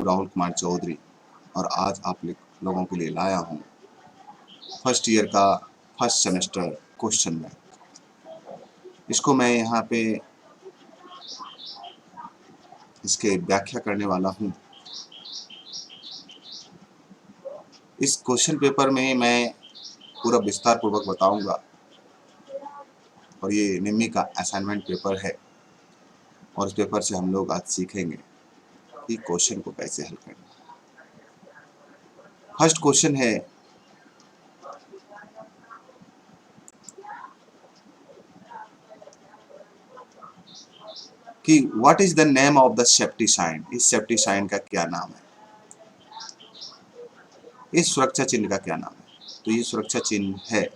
राहुल कुमार चौधरी और आज आप लोगों के लिए लाया हूँ फर्स्ट ईयर का फर्स्ट सेमेस्टर क्वेश्चन बैंक। इसको मैं यहाँ पे इसके व्याख्या करने वाला हूँ। इस क्वेश्चन पेपर में मैं पूरा विस्तार पूर्वक बताऊंगा और ये निम्मी का असाइनमेंट पेपर है और इस पेपर से हम लोग आज सीखेंगे कि क्वेश्चन को कैसे हल करना। फर्स्ट क्वेश्चन है कि what is the name of the safety sign. इस सेफ्टी साइन का क्या नाम है, इस सुरक्षा चिन्ह का क्या नाम है। तो ये सुरक्षा चिन्ह है,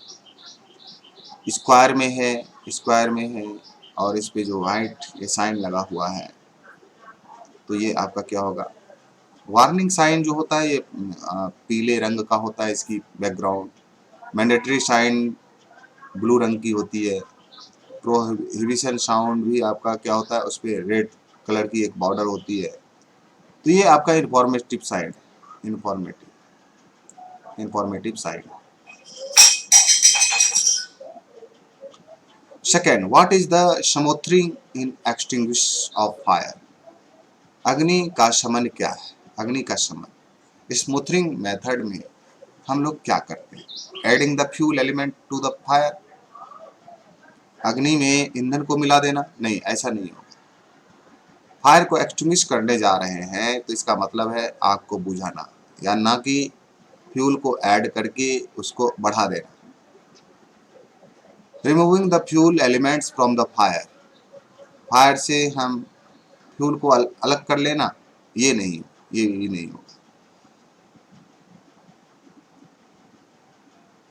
स्क्वायर में है, स्क्वायर में है और इस पे जो व्हाइट ये साइन लगा हुआ है तो ये आपका क्या होगा। वार्निंग साइन जो होता है ये पीले रंग का होता है, इसकी बैकग्राउंड। मैंडेटरी साइन ब्लू रंग की होती है। प्रोहिबिशन साउंड भी आपका क्या होता है, उस पर रेड कलर की एक बॉर्डर होती है। तो ये आपका informative side, informative side. Second, what is the smothering in extinguish of fire. अग्नि का शमन क्या है, अग्नि का शमन। स्मूथरिंग मेथड में हम लोग क्या करते हैं, adding the fuel element to the fire. अग्नि में ईंधन को मिला देना, नहीं, ऐसा नहीं होगा। फायर को एक्सटिंग्विश करने जा रहे हैं तो इसका मतलब है आग को बुझाना, या ना कि फ्यूल को ऐड करके उसको बढ़ा देना। Removing the fuel elements from the fire, fire से हम फ्यूल को अलग कर लेना, ये नहीं, ये नहीं होगा।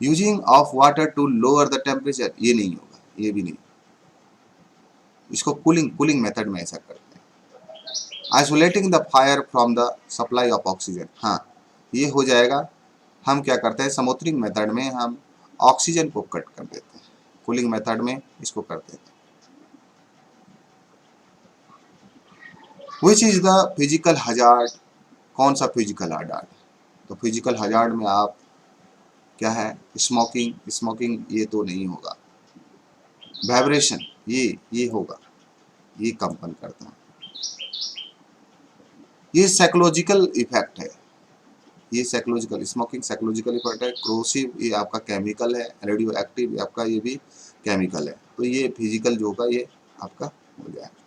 Using of water to lower the temperature, ये नहीं होगा, ये भी नहीं। इसको कूलिंग मेथड में ऐसा करते हैं। Isolating the fire from the supply of oxygen, हाँ ये हो जाएगा। हम क्या करते हैं, समोथरिंग मेथड में हम ऑक्सीजन को कट कर देते हैं, कूलिंग मेथड में इसको करते हैं। Which is the physical hazard, कौन सा फिजिकल हजार्ड। तो फिजिकल हजार्ड में आप क्या है, स्मोकिंग, स्मोकिंग ये तो नहीं होगा। वाइब्रेशन ये होगा, ये कंपन करता है। ये साइकोलॉजिकल इफेक्ट है, ये साइकोलॉजिकल, स्मोकिंग साइकोलॉजिकल इफेक्ट है। क्रोसिव ये आपका केमिकल है, रेडियो एक्टिव आपका ये भी केमिकल है। तो ये फिजिकल जो होगा ये आपका हो जाएगा।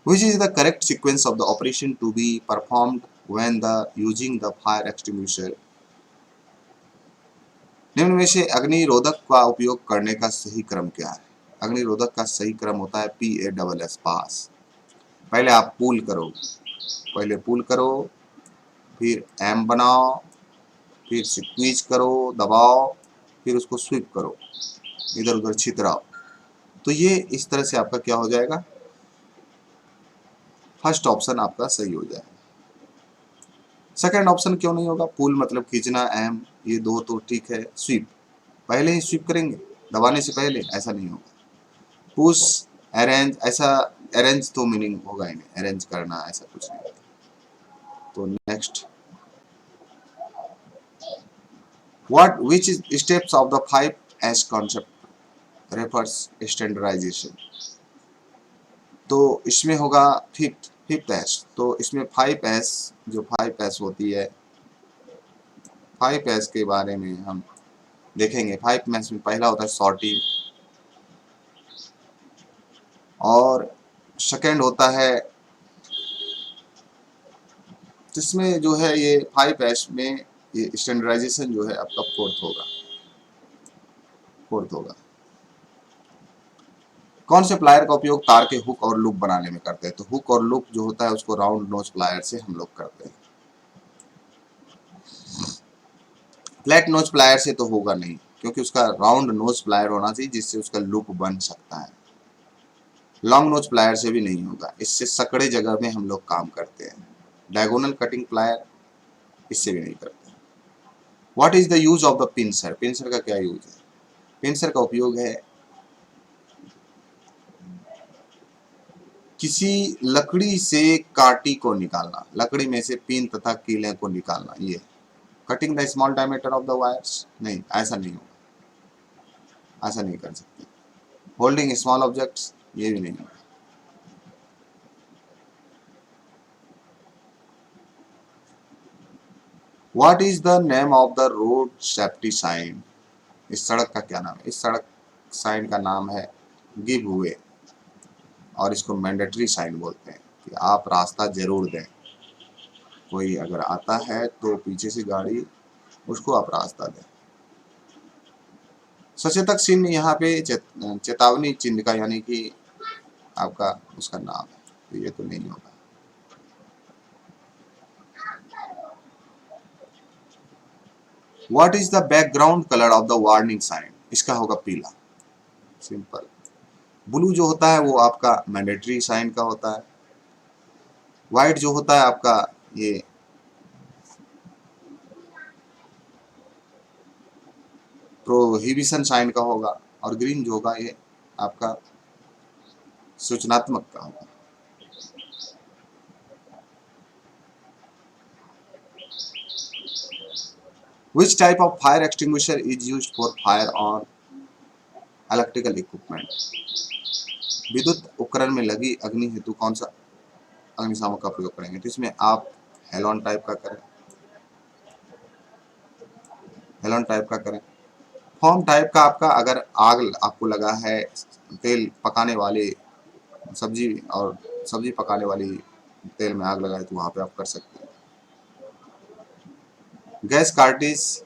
Which is the correct sequence of the operation to be performed when the using the fire extinguisher। निम्न में से अग्निरोधक का उपयोग करने का सही क्रम क्या है। अग्निरोधक का सही क्रम होता है PASS, पास। पहले आप पुल करो, पहले पुल करो, फिर एम बनाओ, फिर स्क्वीज करो, दबाओ, फिर उसको स्वीप करो, इधर उधर छितराओ। तो ये इस तरह से आपका क्या हो जाएगा, फर्स्ट ऑप्शन आपका सही हो जाएगा। सेकंड ऑप्शन क्यों नहीं होगा, पुल मतलब खींचना, एम ये दो तो ठीक है। स्वीप पहले ही स्वीप करेंगे दबाने से पहले, ऐसा नहीं होगा। पुश, अरेंज, ऐसा अरेंज तो मीनिंग होगा ही नहीं, अरेंज करना ऐसा कुछ नहीं। तो next, what which is steps of the 5S concept refers standardisation. तो इसमें होगा फिफ्थ एस। तो इसमें 5S, जो 5S होती है, 5S के बारे में हम देखेंगे। 5S में पहला होता है सॉर्टिंग, और सेकंड होता है, जिसमें जो है ये 5S में ये स्टैंडर्डाइजेशन जो है आपका फोर्थ होगा। कौन से प्लायर का उपयोग तार के हुक और लूप बनाने में करते हैं। तो हुक और लूप जो होता है उसको राउंड नोज प्लायर से हम लोग करते हैं। फ्लैट नोज प्लायर से तो होगा नहीं, क्योंकि उसका राउंड नोज प्लायर होना चाहिए जिससे उसका लूप बन सकता है। लॉन्ग नोज प्लायर से भी नहीं होगा, इससे सकड़े जगह में हम लोग काम करते हैं। डायगोनल कटिंग प्लायर, इससे भी नहीं करते। What is the use of the pincer. Pincer का क्या यूज है। पिंसर का उपयोग है किसी लकड़ी से काटी को निकालना, लकड़ी में से पिन तथा कीले को निकालना, ये cutting the small diameter of the wires, नहीं ऐसा नहीं होगा, ऐसा नहीं कर सकते। होल्डिंग स्मॉल ऑब्जेक्ट्स, ये भी नहीं होगा। What is the name of the road safety sign, इस सड़क का क्या नाम है? इस सड़क साइन का नाम है गिव वे, और इसको मैंडेटरी साइन बोलते हैं कि आप रास्ता जरूर दें। कोई अगर आता है तो पीछे से गाड़ी, उसको आप रास्ता दें। सचेतक चिन्ह यहाँ पे चेतावनी चिन्ह का, यानी कि आपका उसका नाम है, तो ये तो नहीं होगा। What is the background colour of the warning sign, इसका होगा पीला, सिंपल। ब्लू जो होता है वो आपका मैंडेटरी साइन का होता है। व्हाइट जो होता है आपका ये प्रोहिबिशन साइन का होगा, और ग्रीन जो होगा ये आपका सूचनात्मक का होगा। Which type of fire extinguisher is used for fire on electrical equipment? विद्युत उपकरण में लगी अग्नि हेतु कौन सा अग्निशामक का प्रयोग करेंगे? तो इसमें आप हेलोन टाइप का करें, हेलोन टाइप का करें। फॉर्म टाइप का आपका, अगर आग आपको लगा है, तेल पकाने वाली सब्जी और सब्जी पकाने वाली तेल में आग लगाए, तो वहां पे आप कर सकते हैं। गैस कार्टिज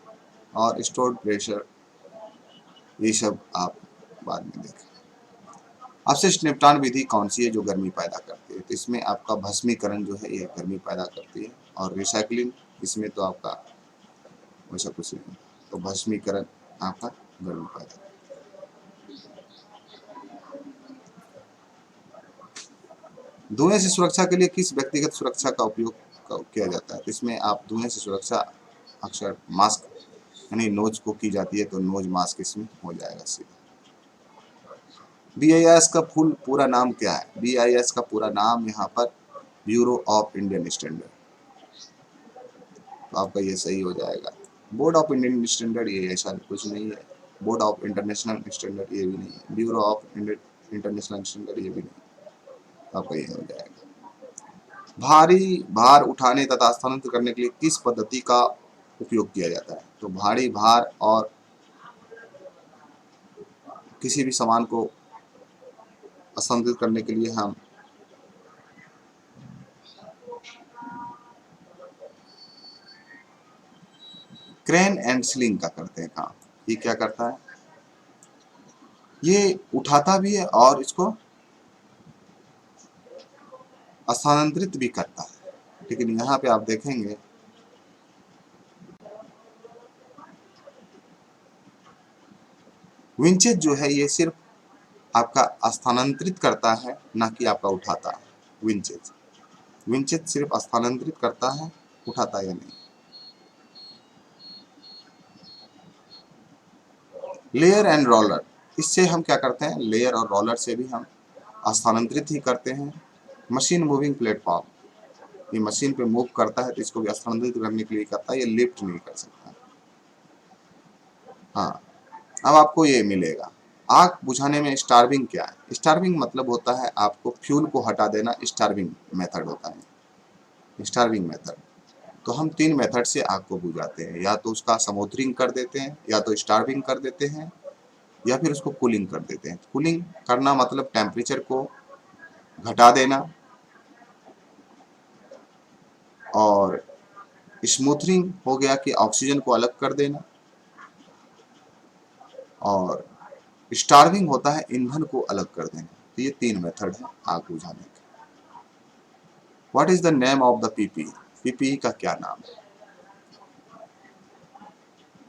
और स्टोर्ड प्रेशर, ये सब आप बाद में देखें। अपशिष्ट निपटान विधि कौन सी है जो गर्मी पैदा करती है? तो इसमें आपका भस्मीकरण जो है ये गर्मी पैदा करती है, और रिसाइकलिंग, इसमें तो आपका वैसा कुछ नहीं, तो भस्मीकरण आपका गर्मी पैदा करता है। धुएं से सुरक्षा के लिए किस व्यक्तिगत सुरक्षा का उपयोग किया जाता है? तो इसमें आप धुएं से सुरक्षा अक्सर मास्क, यानी नोज को की जाती है, तो नोज मास्क इसमें हो जाएगा सीधा। BIS का फुल पूरा नाम क्या है? BIS का पूरा नाम यहाँ पर ब्यूरो ऑफ इंडियन स्टैंडर्ड, तो आपका ये सही हो जाएगा। बोर्ड ऑफ इंडियन स्टैंडर्ड, ये ऐसा कुछ नहीं है। बोर्ड ऑफ इंटरनेशनल स्टैंडर्ड, ये भी नहीं है। ब्यूरो ऑफ इंटरनेशनल स्टैंडर्ड, ये भी नहीं, तो आपका ये हो जाएगा। भारी भार उठाने तथा स्थानांतरित करने के लिए किस पद्धति का उपयोग किया जाता है? तो भारी भार और किसी भी सामान को स्थानांतरित करने के लिए हम क्रेन एंड स्लिंग का करते हैं काम। ये क्या करता है? ये उठाता भी है और इसको स्थानांतरित भी करता है, लेकिन यहाँ पे आप देखेंगे विंचेज जो है ये सिर्फ आपका स्थानांतरित करता है, ना कि आपका उठाता है। विंचेज विंचेज सिर्फ स्थानांतरित करता है, उठाता या नहीं। लेयर एंड रोलर, इससे हम क्या करते हैं? लेयर और रोलर से भी हम स्थानांतरित ही करते हैं। मशीन मूविंग प्लेटफॉर्म, ये मशीन पे मूव करता है, तो इसको भी स्थानांतरित करने के लिए करता है, ये लिफ्ट नहीं कर सकता। हाँ, अब आपको ये मिलेगा। आग बुझाने में स्टार्विंग क्या है? स्टार्विंग मतलब होता है आपको फ्यूल को हटा देना, स्टार्विंग मेथड होता है। स्टार्विंग मेथड, तो हम 3 मेथड से आग को बुझाते हैं, या तो उसका समोथरिंग कर देते हैं, या तो स्टार्विंग कर देते हैं, या फिर उसको कूलिंग कर देते हैं। कूलिंग करना मतलब टेम्परेचर को घटा देना, और स्मूथरिंग हो गया कि ऑक्सीजन को अलग कर देना, और स्टार्विंग होता है ईंधन को अलग कर देना। तो ये 3 मेथड है आग बुझाने के। What is the name of the PPE, PPE का क्या नाम है?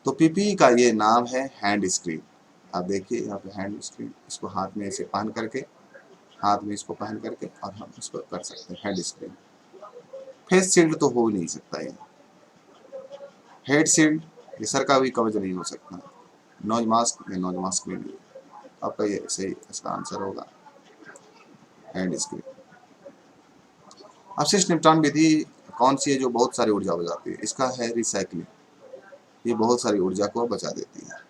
तो पीपीई का ये नाम है हैंड स्क्रीन। आप देखिए यहाँ पे हैंड स्क्रीन, इसको हाथ में ऐसे पहन करके, हाथ में इसको पहन करके, और हम इसको कर सकते हैं हैंड स्क्रीन। फेस शील्ड तो हो ही नहीं सकता है। हेड शील्ड, ये सर का भी कवच नहीं हो सकता। नोज मास्क, ये नोज मास्क भी नहीं। आपका ये सही इसका आंसर होगा हैंड स्क्रीन। अपशिष्ट निपटान विधि कौन सी है जो बहुत सारी ऊर्जा बचाती है? इसका है रिसाइकलिंग। ये बहुत सारी ऊर्जा को बचा देती है।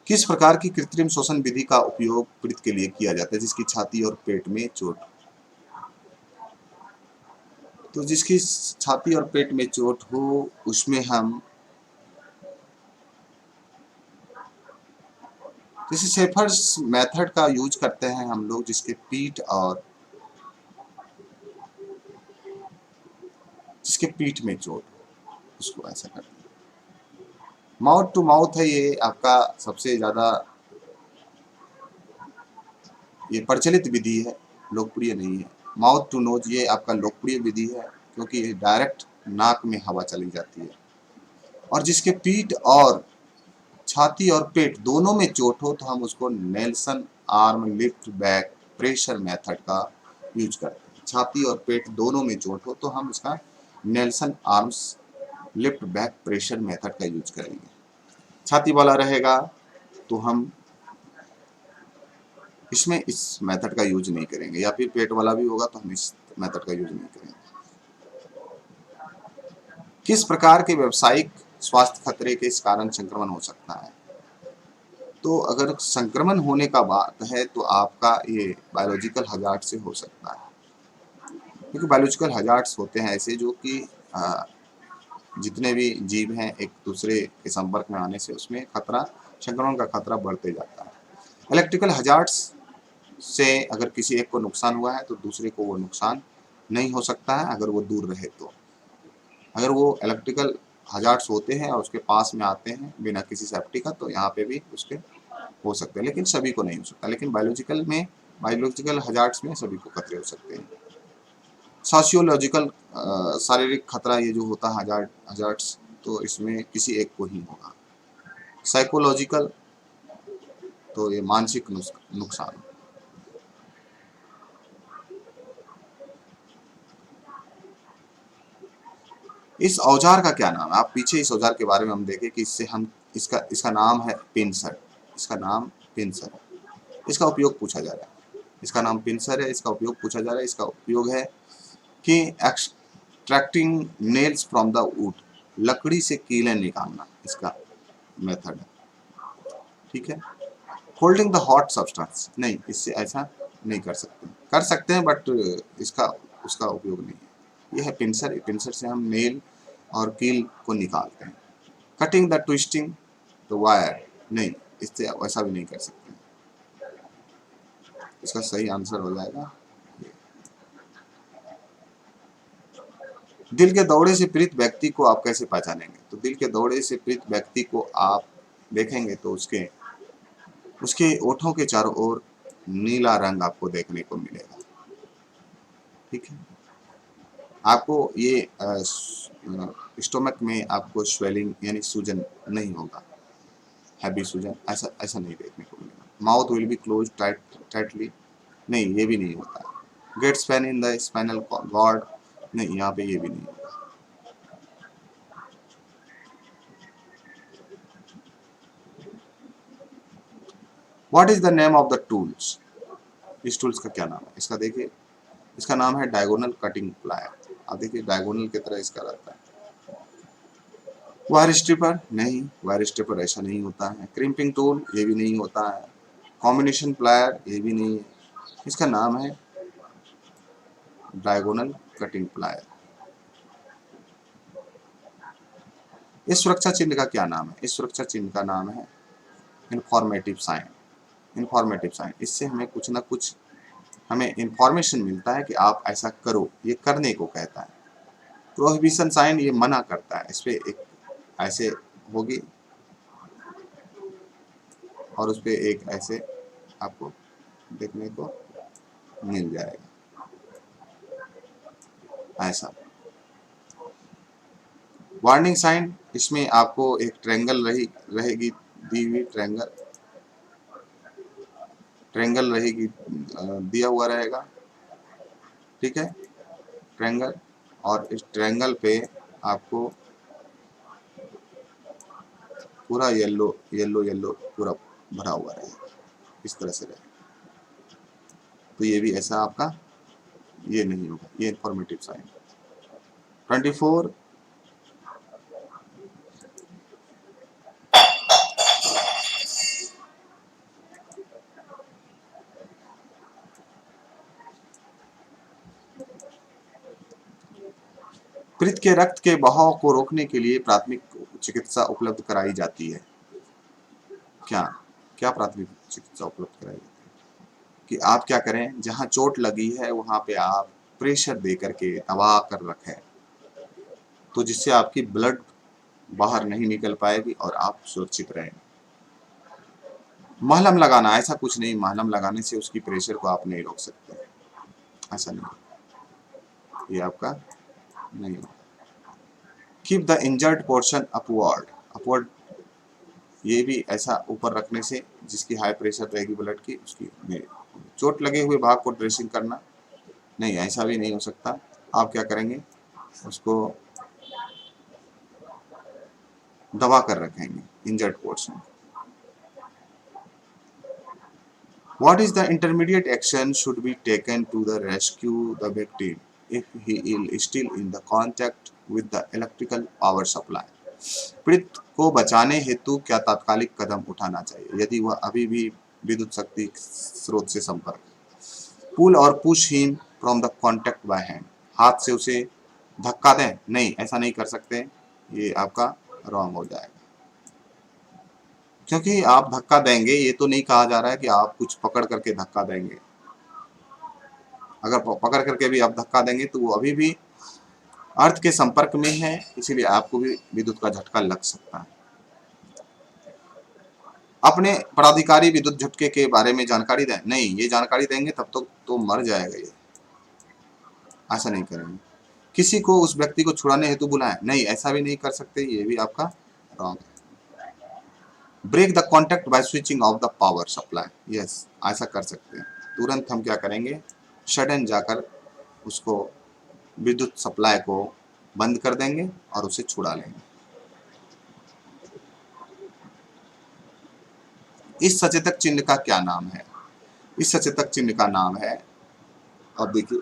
किस प्रकार की कृत्रिम श्वसन विधि का उपयोग पीड़ित के लिए किया जाता है जिसकी छाती और पेट में चोट? तो जिसकी छाती और पेट में चोट हो उसमें हम जैसे शेफर्स मेथड का यूज करते हैं हम लोग, जिसके पीठ और जिसके पीठ में चोट हो उसको ऐसा करते हैं। माउथ टू माउथ है ये आपका सबसे ज़्यादा ये प्रचलित विधि है, लोकप्रिय नहीं है। माउथ टू नोज ये आपका लोकप्रिय विधि है क्योंकि ये डायरेक्ट नाक में हवा चली जाती है। और जिसके पीठ और छाती और पेट दोनों में चोट हो तो हम उसको Nelson arm lift back pressure method का यूज करते हैं। छाती और पेट दोनों में चोट हो तो हम इसका Nelson arms lift back pressure method का यूज करेंगे। छाती वाला रहेगा तो हम इसमें इस मेथड का यूज नहीं करेंगे, या फिर पेट वाला भी होगा तो हम इस मेथड का यूज नहीं करेंगे। किस प्रकार के व्यावसायिक स्वास्थ्य खतरे के इस कारण संक्रमण हो सकता है? तो अगर संक्रमण होने का बात है तो आपका ये बायोलॉजिकल हजार्ड से हो सकता है, क्योंकि बायोलॉजिकल हजार्ड्स होते हैं ऐसे जो कि जितने भी जीव हैं एक दूसरे के संपर्क में आने से उसमें खतरा, संक्रमण का खतरा बढ़ते जाता है। इलेक्ट्रिकल हजार्ड्स से अगर किसी एक को नुकसान हुआ है तो दूसरे को वो नुकसान नहीं हो सकता है अगर वो दूर रहे तो। अगर वो इलेक्ट्रिकल हजार्ड्स होते हैं और उसके पास में आते हैं बिना किसी सेफ्टी का तो यहाँ पे भी उसके हो सकते हैं, लेकिन सभी को नहीं हो सकता। लेकिन बायोलॉजिकल हजार्ड्स में सभी को खतरे हो सकते हैं। सोशियोलॉजिकल शारीरिक खतरा ये जो होता है हजार्ड्स, तो इसमें किसी एक को ही होगा। साइकोलॉजिकल तो ये मानसिक नुकसान। इस औजार का क्या नाम है? आप पीछे इस औजार के बारे में हम देखें कि इससे हम इसका इसका नाम है पिंसर। इसका नाम पिंसर है। इसका उपयोग पूछा जा रहा है। इसका नाम पिंसर है, इसका उपयोग पूछा जा रहा है। इसका उपयोग है कि extracting nails from the wood, लकड़ी से कीलें निकालना इसका मेथड है। ठीक है। होल्डिंग द हॉट सब्सटेंस, नहीं, इससे ऐसा नहीं कर सकते। कर सकते हैं बट इसका उसका उपयोग नहीं है। यह है पिंसर। पिंसर से हम नेल और कील को निकालते हैं। Cutting the twisting the wire, नहीं, इससे वैसा भी नहीं कर सकते। इसका सही आंसर हो जाएगा दिल के दौरे से पीड़ित व्यक्ति को आप कैसे पहचानेंगे? तो दिल के दौरे से पीड़ित व्यक्ति को आप देखेंगे तो उसके उसके ओठों के चारों ओर नीला रंग आपको देखने को मिलेगा। ठीक है। आपको ये स्टोमक में आपको स्वेलिंग यानी सूजन नहीं होगा, हैवी सूजन ऐसा ऐसा नहीं देखने को मिलेगा। Mouth will be close tightly, नहीं, ये भी नहीं होता है। Gets pain in the spinal cord, नहीं, यहाँ पे ये भी नहीं होता। What is the name of the tools? इस टूल्स का क्या नाम है? इसका देखिए, इसका नाम है डायगोनल कटिंग प्लायर। आप देखिए डायगोनल की तरह इसका रहता है। वायर स्ट्रिपर, नहीं, वायर स्ट्रिपर ऐसा नहीं होता है। क्रिम्पिंग टूल, ये भी नहीं होता है। कॉम्बिनेशन प्लायर, ये भी नहीं है। इसका नाम है डायगोनल कटिंग प्लायर। इस सुरक्षा चिन्ह का क्या नाम है? इस सुरक्षा चिन्ह का नाम है इंफॉर्मेटिव साइन। इंफॉर्मेटिव साइन, इससे हमें कुछ ना कुछ हमें इंफॉर्मेशन मिलता है कि आप ऐसा करो, ये करने को कहता है। प्रोहिबिशन साइन, ये मना करता है। इस पे एक ऐसे होगी और उस पे एक ऐसे आपको देखने को मिल जाएगा ऐसा। वार्निंग साइन, इसमें आपको एक ट्रायंगल रहेगी दी हुई, ट्रायंगल रहेगी, दिया हुआ रहेगा। ठीक है, ट्रायंगल, और इस ट्रायंगल पे आपको पूरा येलो येलो येलो पूरा भरा हुआ रहे, इस तरह से रहे। तो ये भी ऐसा आपका ये नहीं होगा, ये इंफॉर्मेटिव साइन। 24 पृथ के रक्त के बहाव को रोकने के लिए प्राथमिक चिकित्सा उपलब्ध कराई जाती है। क्या क्या प्राथमिक चिकित्सा उपलब्ध कराई जाती है कि आप क्या करें, जहां चोट लगी है वहां पे आप प्रेशर दे करके दबा कर रखें, तो जिससे आपकी ब्लड बाहर नहीं निकल पाएगी और आप सुरक्षित रहेंगे। महलम लगाना, ऐसा कुछ नहीं, महलम लगाने से उसकी प्रेशर को आप नहीं रोक सकते, ऐसा नहीं, ये आपका नहीं होगा। Keep the injured portion upward, upward ये भी ऐसा ऊपर रखने से जिसकी हाई प्रेशर रहेगी ब्लड की उसकी नहीं। चोट लगे हुए भाग को ड्रेसिंग करना नहीं, ऐसा भी नहीं हो सकता। आप क्या करेंगे, उसको दबा कर रखेंगे injured portion. What is the intermediate action should be taken to the rescue the victim if he is still in the contact with the electrical power supply? पीड़ित को बचाने हेतु क्या तात्कालिक कदम उठाना चाहिए यदि वह अभी भी विद्युत शक्ति स्रोत से संपर्क। पुल और push him from the contact by hand, हाथ से उसे धक्का दें, नहीं ऐसा नहीं कर सकते, ये आपका रॉन्ग हो जाएगा। क्योंकि आप धक्का देंगे, ये तो नहीं कहा जा रहा है कि आप कुछ पकड़ करके धक्का देंगे। अगर पकड़ करके भी आप धक्का देंगे तो वो अभी भी अर्थ के संपर्क में है, इसीलिए आपको भी विद्युत का झटका लग सकता है। अपने पदाधिकारी विद्युत झटके के बारे में जानकारी दें, नहीं ये जानकारी देंगे तब तक तो मर जाएगा ये, ऐसा नहीं करेंगे। किसी को उस व्यक्ति को छुड़ाने हेतु बुलाएं, नहीं ऐसा भी नहीं कर सकते, ये भी आपका रॉन्ग है। Break the contact by switching off the power supply, yes ऐसा कर सकते हैं। तुरंत हम क्या करेंगे, सडन जाकर उसको विद्युत सप्लाई को बंद कर देंगे और उसे छुड़ा लेंगे। इस सचेतक चिन्ह का क्या नाम है, इस सचेतक चिन्ह का नाम है, अब देखिए,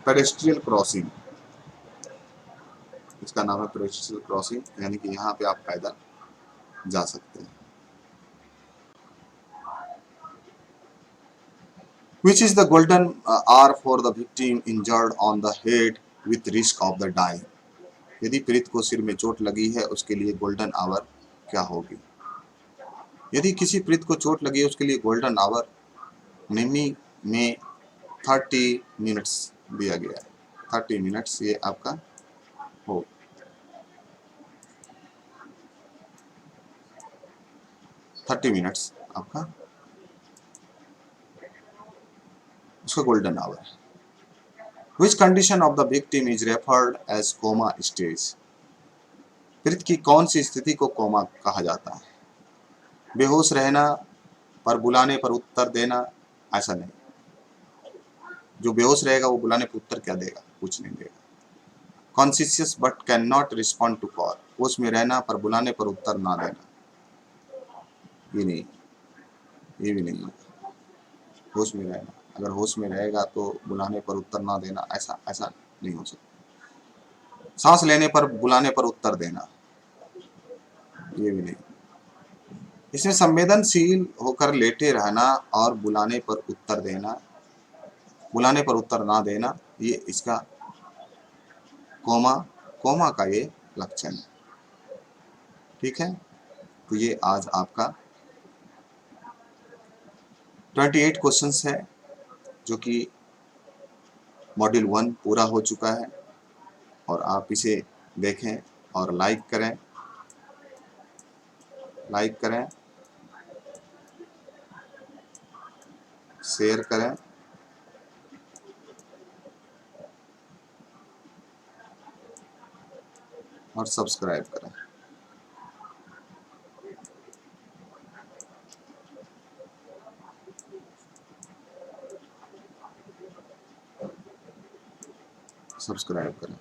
पेडेस्ट्रियल क्रॉसिंग, इसका नाम है पेडेस्ट्रियल क्रॉसिंग, यानी कि यहाँ पे आप पैदल जा सकते हैं। Which is the golden hour for the victim injured on the head with risk of the dying? यदि पीड़ित को सिर में चोट लगी है उसके लिए गोल्डन आवर क्या होगी। यदि किसी पीड़ित को चोट लगी है उसके लिए गोल्डन आवर निमी में 30 मिनट्स दिया गया है, 30 मिनट्स ये आपका हो। थर्टी मिनट्स आपका उसका गोल्डन आवर है। Which condition of the victim is referred as coma stage? पीड़ित की कौन सी स्थिति को कोमा कहा जाता है। बेहोश रहना पर बुलाने पर उत्तर देना, ऐसा नहीं, जो बेहोश रहेगा वो बुलाने पर उत्तर क्या देगा, कुछ नहीं देगा। Conscious but can not respond to call, होश में रहना पर बुलाने पर उत्तर ना देना, ये नहीं, ये भी नहीं होगा। होश में रहना, अगर होश में रहेगा तो बुलाने पर उत्तर ना देना, ऐसा ऐसा नहीं हो सकता। सांस लेने पर बुलाने पर उत्तर देना, ये भी नहीं। इसमें संवेदनशील होकर लेटे रहना और बुलाने पर उत्तर देना, बुलाने पर उत्तर ना देना, ये इसका कोमा, कोमा का ये लक्षण है। ठीक है, तो ये आज आपका 28 क्वेश्चंस है जो कि मॉड्यूल 1 पूरा हो चुका है, और आप इसे देखें और लाइक करें, लाइक करें, शेयर करें, और सब्सक्राइब करें। सब्सक्राइब करें।